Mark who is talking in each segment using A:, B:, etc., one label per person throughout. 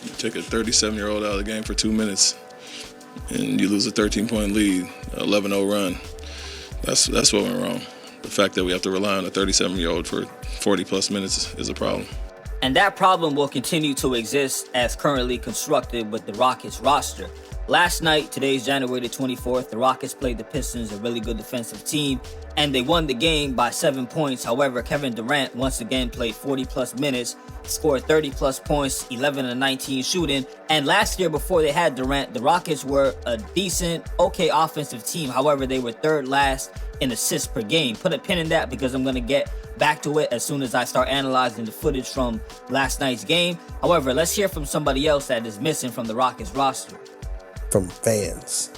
A: You take a 37-year-old out of the game for 2 minutes, and you lose a 13-point lead, 11-0 run. That's what went wrong. The fact that we have to rely on a 37-year-old for 40-plus minutes is a problem.
B: And that problem will continue to exist as currently constructed with the Rockets roster. Last night, today's January the 24th, the Rockets played the Pistons, a really good defensive team, and they won the game by 7 points. However, Kevin Durant once again played 40-plus minutes, scored 30-plus points, 11 and 19 shooting. And last year, before they had Durant, the Rockets were a decent, okay offensive team. However, they were third last in assists per game. Put a pin in that because I'm going to get back to it as soon as I start analyzing the footage from last night's game. However, let's hear from somebody else that is missing from the Rockets roster.
C: From fans.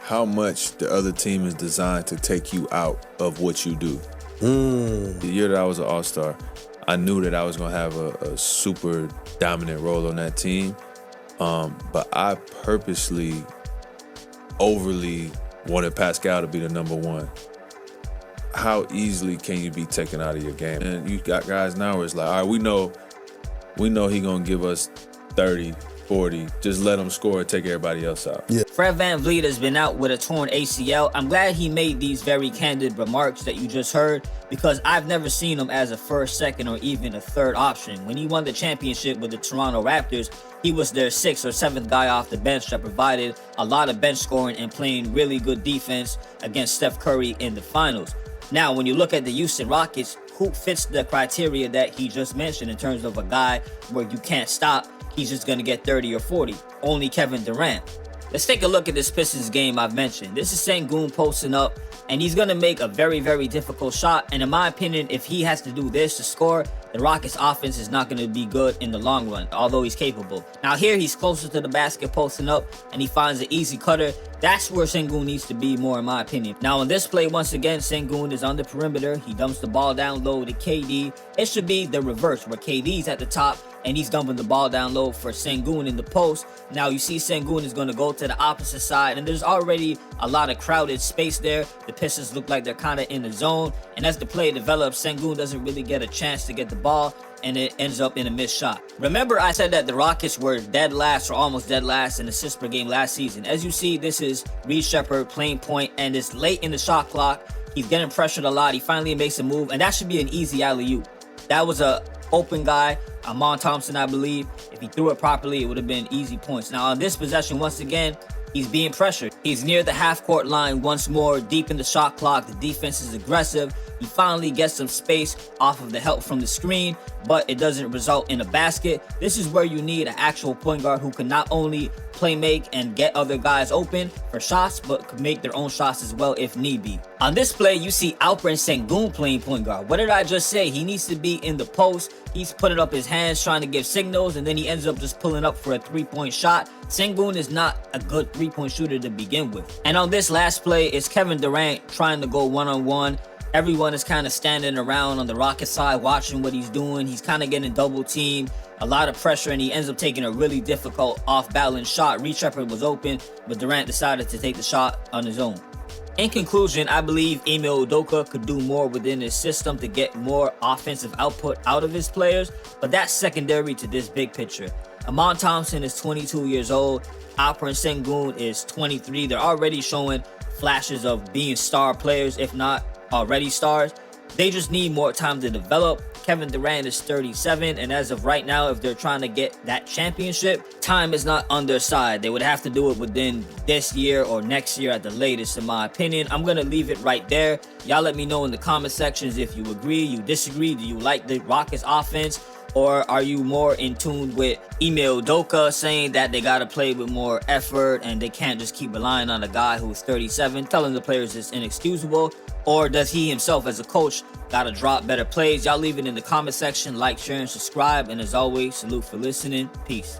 D: How much the other team is designed to take you out of what you do. The year that I was an All-Star, I knew that I was going to have a super dominant role on that team, but I purposely, overly wanted Pascal to be the number one. How easily can you be taken out of your game? And you got guys now where it's like, all right, we know he going to give us 30, 40. Just let him score and take everybody else out.
C: Yeah.
B: Fred VanVleet has been out with a torn ACL. I'm glad he made these very candid remarks that you just heard because I've never seen him as a first, second, or even a third option. When he won the championship with the Toronto Raptors, he was their 6th or 7th guy off the bench that provided a lot of bench scoring and playing really good defense against Steph Curry in the finals. Now, when you look at the Houston Rockets, who fits the criteria that he just mentioned in terms of a guy where you can't stop, he's just going to get 30 or 40? Only Kevin Durant. Let's take a look at this Pistons game I've mentioned. This is Sengun posting up, and he's going to make a very, very difficult shot. And in my opinion, if he has to do this to score, the Rockets offense is not going to be good in the long run, although he's capable. Now here, he's closer to the basket posting up, and he finds an easy cutter. That's where Sengun needs to be more, in my opinion. Now, in this play, once again, Sengun is on the perimeter. He dumps the ball down low to KD. It should be the reverse, where KD's at the top, and he's dumping the ball down low for Sengun in the post. Now, you see Sengun is going to go to the opposite side, and there's already a lot of crowded space there. The Pistons look like they're kind of in the zone, and as the play develops, Sengun doesn't really get a chance to get the ball, and it ends up in a missed shot. Remember, I said that the Rockets were dead last or almost dead last in assists per game last season. As you see, this is Reed Sheppard playing point, and it's late in the shot clock. He's getting pressured a lot. He finally makes a move, and that should be an easy alley-oop. That was a open guy, Amon Thompson, I believe. If he threw it properly, it would have been easy points. Now, on this possession, once again, he's being pressured. He's near the half-court line once more, deep in the shot clock. The defense is aggressive. He finally gets some space off of the help from the screen, but it doesn't result in a basket. This is where you need an actual point guard who can not only play make and get other guys open for shots, but can make their own shots as well if need be. On this play, you see Alperen Sengun playing point guard. What did I just say? He needs to be in the post. He's putting up his hands trying to give signals, and then he ends up just pulling up for a three-point shot. Sengun is not a good three-point shooter to begin with. And on this last play, it's Kevin Durant trying to go one-on-one. Everyone is kind of standing around on the Rocket side watching what he's doing. He's kind of getting double teamed, a lot of pressure, and he ends up taking a really difficult off-balance shot. Reed Sheppard was open, but Durant decided to take the shot on his own. In conclusion, I believe Ime Udoka could do more within his system to get more offensive output out of his players, but that's secondary to this big picture. Amon Thompson is 22 years old. Alperen Sengun is 23. They're already showing flashes of being star players, if not already stars. They just need more time to develop. Kevin Durant is 37, and as of right now, if they're trying to get that championship, time is not on their side. They would have to do it within this year or next year at the latest, in my opinion. I'm going to leave it right there. Y'all let me know in the comment sections if you agree, you disagree. Do you like the Rockets offense? Or are you more in tune with Ime Udoka saying that they got to play with more effort and they can't just keep relying on a guy who's 37, telling the players it's inexcusable? Or does he himself as a coach got to drop better plays? Y'all leave it in the comment section. Like, share, and subscribe. And as always, salute for listening. Peace.